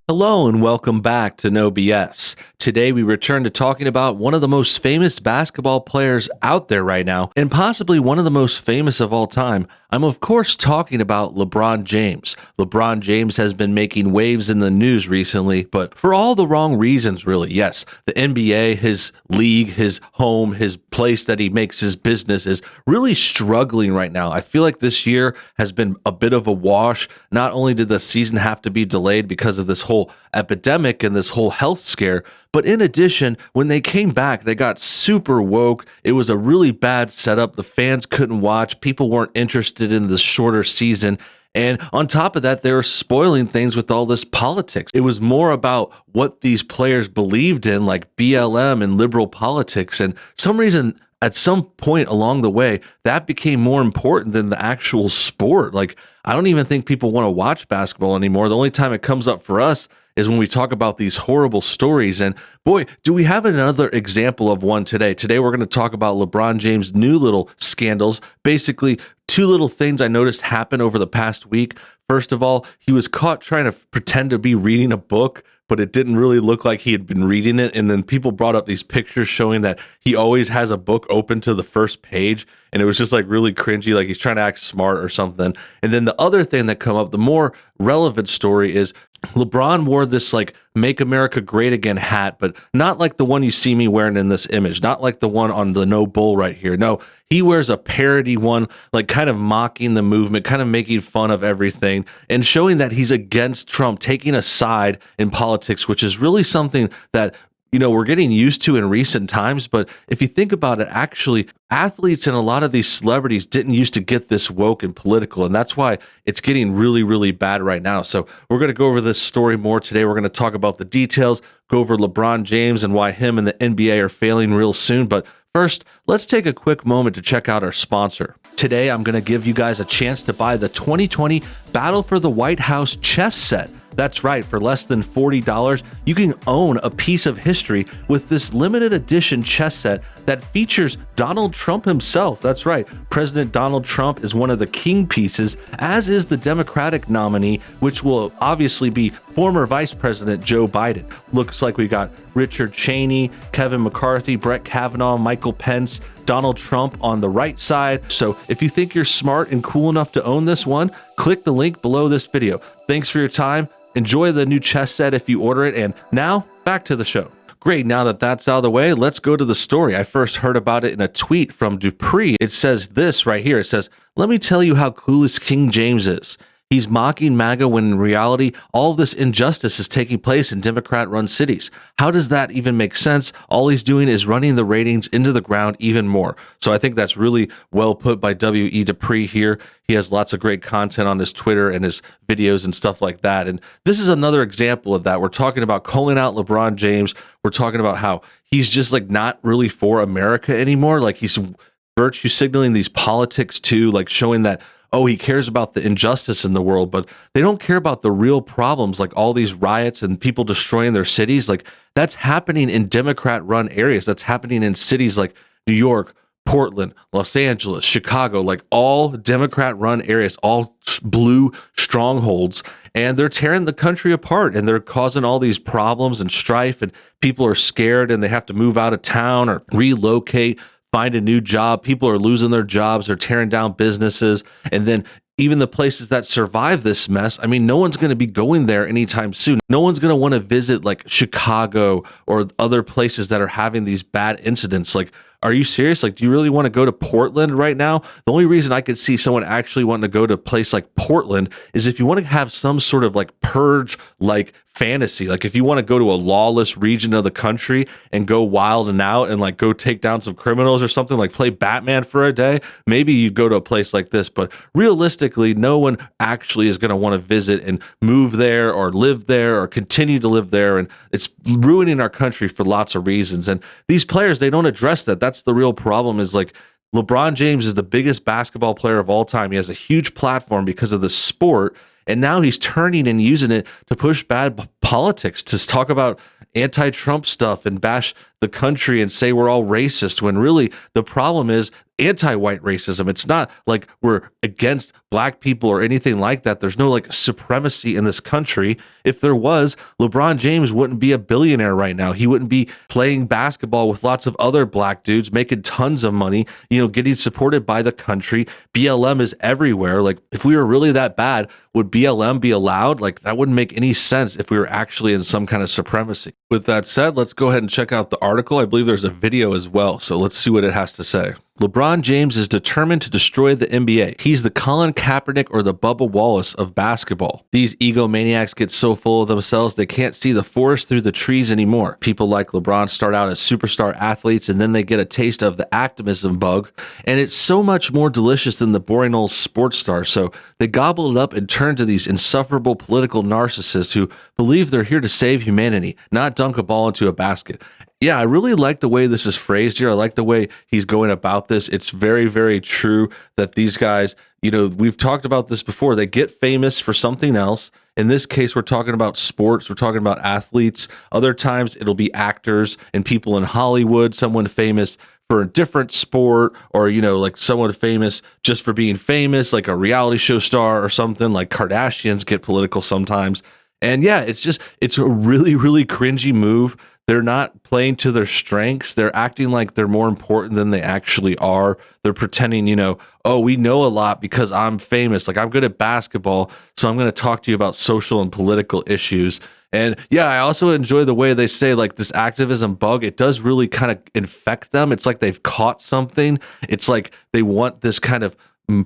Hello and welcome back to NoBS. Today we return to talking about one of the most famous basketball players out there right now, and possibly one of the most famous of all time. I'm of course talking about LeBron James. LeBron James has been making waves in the news recently, but for all the wrong reasons really. Yes, the NBA, his league, his home, his place that he makes his business is really struggling right now. I feel like this year has been a bit of a wash. Not only did the season have to be delayed because of this whole epidemic and this whole health scare, but in addition, when they came back, they got super woke. It was a really bad setup. The fans couldn't watch. People weren't interested in the shorter season. And on top of that, they were spoiling things with all this politics. It was more about what these players believed in, like BLM and liberal politics. And some reason, at some point along the way, that became more important than the actual sport. Like, I don't even think people want to watch basketball anymore. The only time it comes up for us is when we talk about these horrible stories. And boy, do we have another example of one today. Today, we're going to talk about LeBron James' new little scandals. Basically, two little things I noticed happen over the past week. First of all, he was caught trying to pretend to be reading a book, but it didn't really look like he had been reading it. And then people brought up these pictures showing that he always has a book open to the first page. And it was just like really cringy, like he's trying to act smart or something. And then the other thing that come up, the more relevant story is LeBron wore this like Make America Great Again hat, but not like the one you see me wearing in this image, not like the one on the No Bull right here. No, he wears a parody one, like kind of mocking the movement, kind of making fun of everything and showing that he's against Trump, taking a side in politics, which is really something that we're getting used to in recent times. But if you think about it, actually, athletes and a lot of these celebrities didn't used to get this woke and political. And that's why it's getting really, really bad right now. So we're going to go over this story more today. We're going to talk about the details, go over LeBron James and why him and the NBA are failing real soon. But first, let's take a quick moment to check out our sponsor. Today, I'm going to give you guys a chance to buy the 2020 Battle for the White House chess set. That's right, for less than $40, you can own a piece of history with this limited edition chess set that features Donald Trump himself. That's right, President Donald Trump is one of the king pieces, as is the Democratic nominee, which will obviously be former Vice President Joe Biden. Looks like we got Richard Cheney, Kevin McCarthy, Brett Kavanaugh, Michael Pence, Donald Trump on the right side. So if you think you're smart and cool enough to own this one, click the link below this video. Thanks for your time. Enjoy the new chess set if you order it. And now back to the show. Great. Now that that's out of the way, let's go to the story. I first heard about it in a tweet from Dupree. It says this right here. It says, "Let me tell you how clueless King James is. He's mocking MAGA when in reality, all of this injustice is taking place in Democrat-run cities. How does that even make sense? All he's doing is running the ratings into the ground even more." So I think that's really well put by W.E. Dupree here. He has lots of great content on his Twitter and his videos and stuff like that. And this is another example of that. We're talking about calling out LeBron James. We're talking about how he's just like not really for America anymore. Like he's virtue signaling these politics too, like showing that, oh, he cares about the injustice in the world, but they don't care about the real problems, like all these riots and people destroying their cities. Like that's happening in Democrat-run areas. That's happening in cities like New York, Portland, Los Angeles, Chicago, like all Democrat-run areas, all blue strongholds, and they're tearing the country apart, and they're causing all these problems and strife, and people are scared, and they have to move out of town or relocate, find a new job. People are losing their jobs. They're tearing down businesses. And then even the places that survive this mess, I mean, no one's going to be going there anytime soon. No one's going to want to visit like Chicago or other places that are having these bad incidents. Like, are you serious? Like, do you really want to go to Portland right now? The only reason I could see someone actually wanting to go to a place like Portland is if you want to have some sort of like purge, like fantasy. Like if you want to go to a lawless region of the country and go wild and out and like go take down some criminals or something, like play Batman for a day, maybe you go to a place like this. But realistically, no one actually is going to want to visit and move there or live there or continue to live there. And it's ruining our country for lots of reasons. And these players, they don't address that. That's the real problem, is like LeBron James is the biggest basketball player of all time. He has a huge platform because of the sport. And now he's turning and using it to push bad politics, to talk about anti-Trump stuff and bash the country and say we're all racist, when really the problem is anti-white racism. It's not like we're against black people or anything like that. There's no like supremacy in this country. If there was, LeBron James wouldn't be a billionaire right now. He wouldn't be playing basketball with lots of other black dudes, making tons of money, getting supported by the country. BLM is everywhere. Like, if we were really that bad, would BLM be allowed? Like, that wouldn't make any sense if we were actually in some kind of supremacy. With that said, let's go ahead and check out the article. I believe there's a video as well. So let's see what it has to say. LeBron James is determined to destroy the NBA. He's the Colin Kaepernick or the Bubba Wallace of basketball. These egomaniacs get so full of themselves they can't see the forest through the trees anymore. People like LeBron start out as superstar athletes and then they get a taste of the activism bug, and it's so much more delicious than the boring old sports star. So they gobble it up and turn to these insufferable political narcissists who believe they're here to save humanity, not dunk a ball into a basket. Yeah, I really like the way this is phrased here. I like the way he's going about this. It's very, very true that these guys, we've talked about this before. They get famous for something else. In this case, we're talking about sports. We're talking about athletes. Other times it'll be actors and people in Hollywood, someone famous for a different sport, or, like someone famous just for being famous, like a reality show star or something. Like Kardashians get political sometimes. And yeah, it's a really, really cringy move. They're not playing to their strengths. They're acting like they're more important than they actually are. They're pretending, oh, we know a lot because I'm famous. Like, I'm good at basketball, so I'm going to talk to you about social and political issues. And yeah, I also enjoy the way they say like this activism bug. It does really kind of infect them. It's like they've caught something. It's like they want this kind of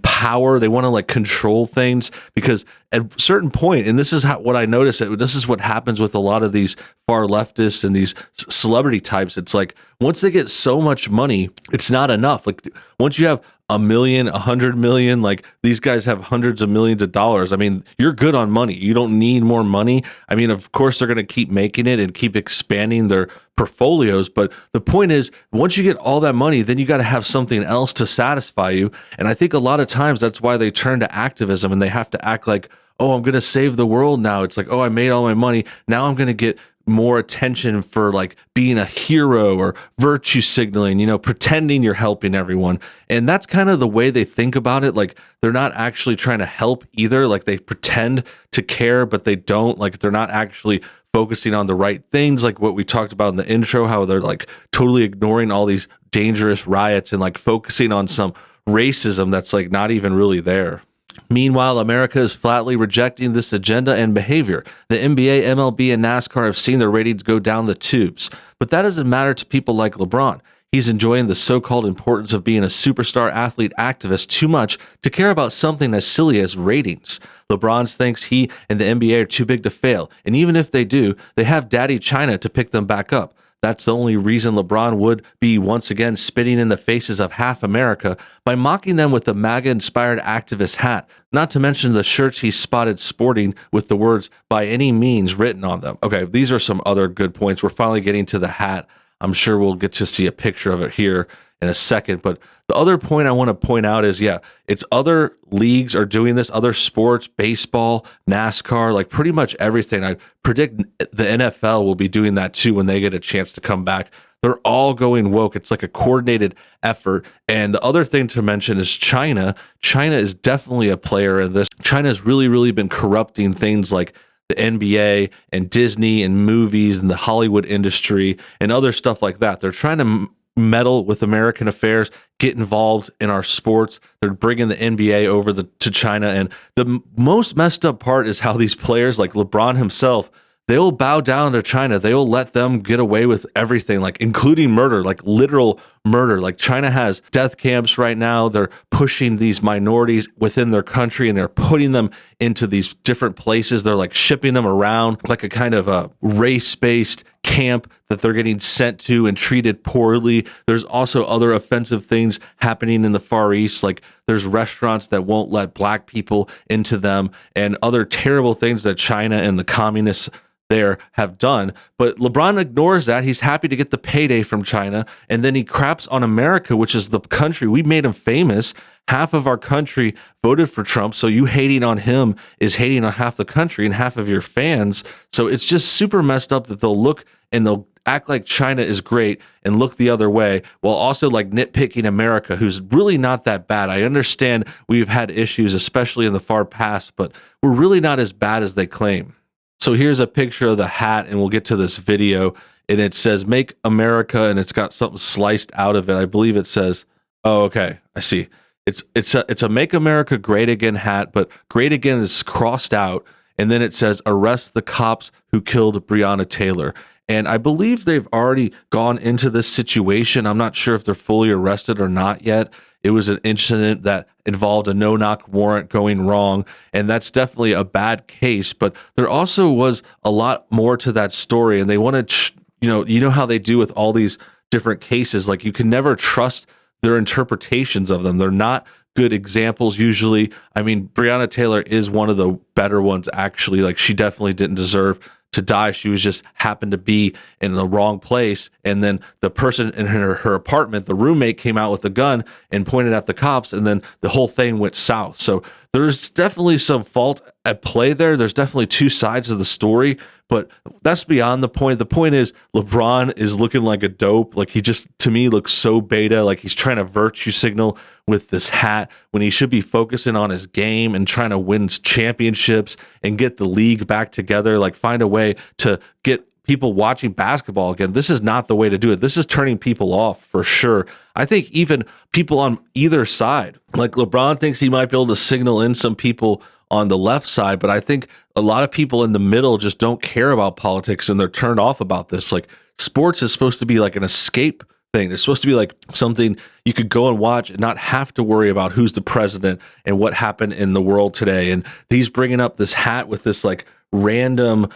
power. They want to like control things, because at a certain point, and this is what I noticed, this is what happens with a lot of these far leftists and these celebrity types. It's like once they get so much money, it's not enough. Like once you have $1 million, $100 million, like these guys have hundreds of millions of dollars. I mean, you're good on money. You don't need more money. I mean, of course, they're going to keep making it and keep expanding their portfolios. But the point is, once you get all that money, then you got to have something else to satisfy you. And I think a lot of times that's why they turn to activism, and they have to act like, oh, I'm going to save the world now. It's like, oh, I made all my money. Now I'm going to get more attention for like being a hero or virtue signaling, pretending you're helping everyone. And that's kind of the way they think about it. Like, they're not actually trying to help either. Like, they pretend to care, but they don't. Like, they're not actually focusing on the right things, like what we talked about in the intro, how they're like totally ignoring all these dangerous riots and like focusing on some racism that's like not even really there. Meanwhile, America is flatly rejecting this agenda and behavior. The NBA, MLB, and NASCAR have seen their ratings go down the tubes. But that doesn't matter to people like LeBron. He's enjoying the so-called importance of being a superstar athlete activist too much to care about something as silly as ratings. LeBron thinks he and the NBA are too big to fail, and even if they do, they have Daddy China to pick them back up. That's the only reason LeBron would be once again spitting in the faces of half America by mocking them with the MAGA-inspired activist hat, not to mention the shirts he's spotted sporting with the words "by any means" written on them. Okay, these are some other good points. We're finally getting to the hat. I'm sure we'll get to see a picture of it here in a second. But the other point I want to point out is, yeah, it's other leagues are doing this, other sports, baseball, NASCAR, like pretty much everything. I predict the NFL will be doing that too when they get a chance to come back. They're all going woke. It's like a coordinated effort. And the other thing to mention is China. China is definitely a player in this. China has really, really been corrupting things like the NBA and Disney and movies and the Hollywood industry and other stuff like that. They're trying to meddle with American affairs, get involved in our sports. They're bringing the NBA over to China. And the most messed up part is how these players like LeBron himself, they'll bow down to China. They'll let them get away with everything, like including murder, like literal murder. Like China has death camps right now. They're pushing these minorities within their country and they're putting them into these different places. They're like shipping them around like a kind of a race-based camp that they're getting sent to and treated poorly. There's also other offensive things happening in the Far East. Like there's restaurants that won't let black people into them and other terrible things that China and the communists there have done. But LeBron ignores that. He's happy to get the payday from China. And then he craps on America, which is the country. We made him famous. Half of our country voted for Trump. So you hating on him is hating on half the country and half of your fans. So it's just super messed up that they'll look and they'll act like China is great and look the other way, while also like nitpicking America, who's really not that bad. I understand we've had issues, especially in the far past, but we're really not as bad as they claim. So here's a picture of the hat, and we'll get to this video, and it says "Make America," and it's got something sliced out of it. I believe it says, oh, okay, I see. It's a "Make America Great Again" hat, but "Great Again" is crossed out, and then it says "Arrest the cops who killed Breonna Taylor." And I believe they've already gone into this situation. I'm not sure if they're fully arrested or not yet. It was an incident that involved a no-knock warrant going wrong, and that's definitely a bad case. But there also was a lot more to that story, and they wanted, you know how they do with all these different cases. Like, you can never trust their interpretations of them. They're not good examples usually. I mean, Breonna Taylor is one of the better ones, actually. Like, she definitely didn't deserve to die. She was just happened to be in the wrong place, and then the person in her apartment, the roommate, came out with a gun and pointed at the cops, and then the whole thing went south. So there's definitely some fault at play there. There's definitely two sides of the story, but that's beyond the point. The point is LeBron is looking like a dope. Like, he just, to me, looks so beta. Like, he's trying to virtue signal with this hat when he should be focusing on his game and trying to win championships and get the league back together. Like, find a way to get people watching basketball again. This is not the way to do it. This is turning people off for sure. I think even people on either side, like LeBron thinks he might be able to signal in some people on the left side, but I think a lot of people in the middle just don't care about politics, and they're turned off about this. Like, sports is supposed to be like an escape thing. It's supposed to be like something you could go and watch and not have to worry about who's the president and what happened in the world today. And he's bringing up this hat with this like random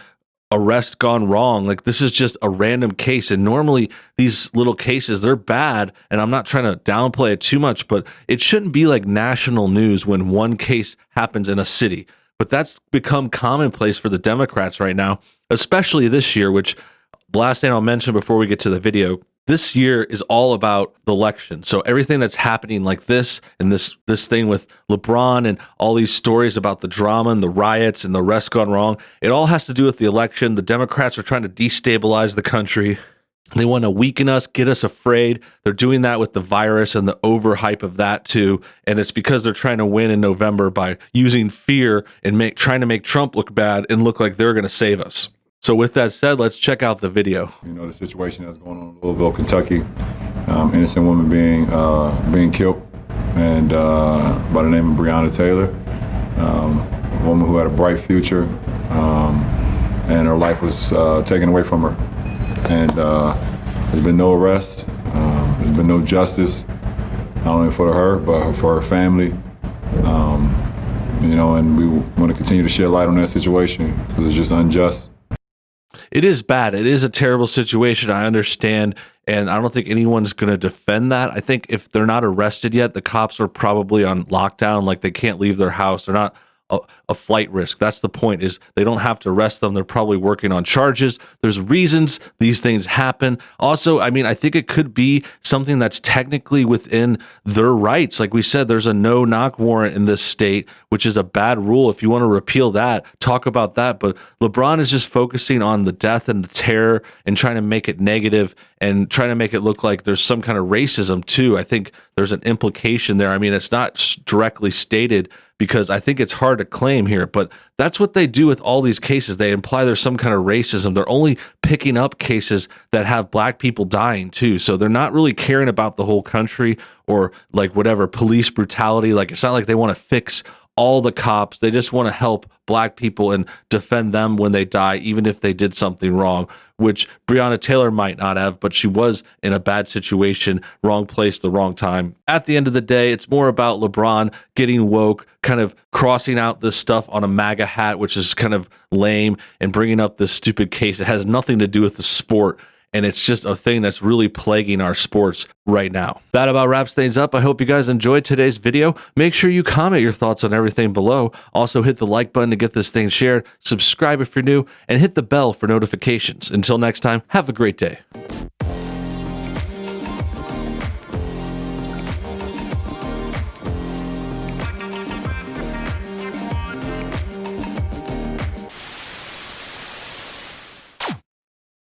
arrest gone wrong. Like, this is just a random case, and normally these little cases, they're bad, and I'm not trying to downplay it too much, but it shouldn't be like national news when one case happens in a city. But that's become commonplace for the Democrats right now, especially this year, which the last thing I'll mention before we get to the video, this year is all about the election. So everything that's happening like this, and this thing with LeBron and all these stories about the drama and the riots and the arrest gone wrong, it all has to do with the election. The Democrats are trying to destabilize the country. They want to weaken us, get us afraid. They're doing that with the virus and the overhype of that too. And it's because they're trying to win in November by using fear and trying to make Trump look bad and look like they're going to save us. So with that said, let's check out the video. You know, the situation that's going on in Louisville, Kentucky, innocent woman being killed, and by the name of Breonna Taylor, a woman who had a bright future, and her life was taken away from her. And there's been no arrest, there's been no justice, not only for her, but for her family. You know, and we want to continue to shed light on that situation because it's just unjust. It is bad. It is a terrible situation. I understand. And I don't think anyone's going to defend that. I think if they're not arrested yet, the cops are probably on lockdown. Like, they can't leave their house. They're not a flight risk. That's the point, is they don't have to arrest them. They're probably working on charges. There's reasons these things happen. Also, I mean, I think it could be something that's technically within their rights. Like we said, there's a no-knock warrant in this state, which is a bad rule. If you want to repeal that, talk about that. But LeBron is just focusing on the death and the terror and trying to make it negative and trying to make it look like there's some kind of racism too. I think there's an implication there. I mean, it's not directly stated, because I think it's hard to claim here, but that's what they do with all these cases. They imply there's some kind of racism. They're only picking up cases that have black people dying too. So they're not really caring about the whole country or like whatever police brutality. Like, it's not like they want to fix all the cops. They just want to help black people and defend them when they die, even if they did something wrong, which Breonna Taylor might not have, but she was in a bad situation, wrong place, the wrong time. At the end of the day, it's more about LeBron getting woke, kind of crossing out this stuff on a MAGA hat, which is kind of lame, and bringing up this stupid case. It has nothing to do with the sport. And it's just a thing that's really plaguing our sports right now. That about wraps things up. I hope you guys enjoyed today's video. Make sure you comment your thoughts on everything below. Also, hit the like button to get this thing shared. Subscribe if you're new, and hit the bell for notifications. Until next time, have a great day.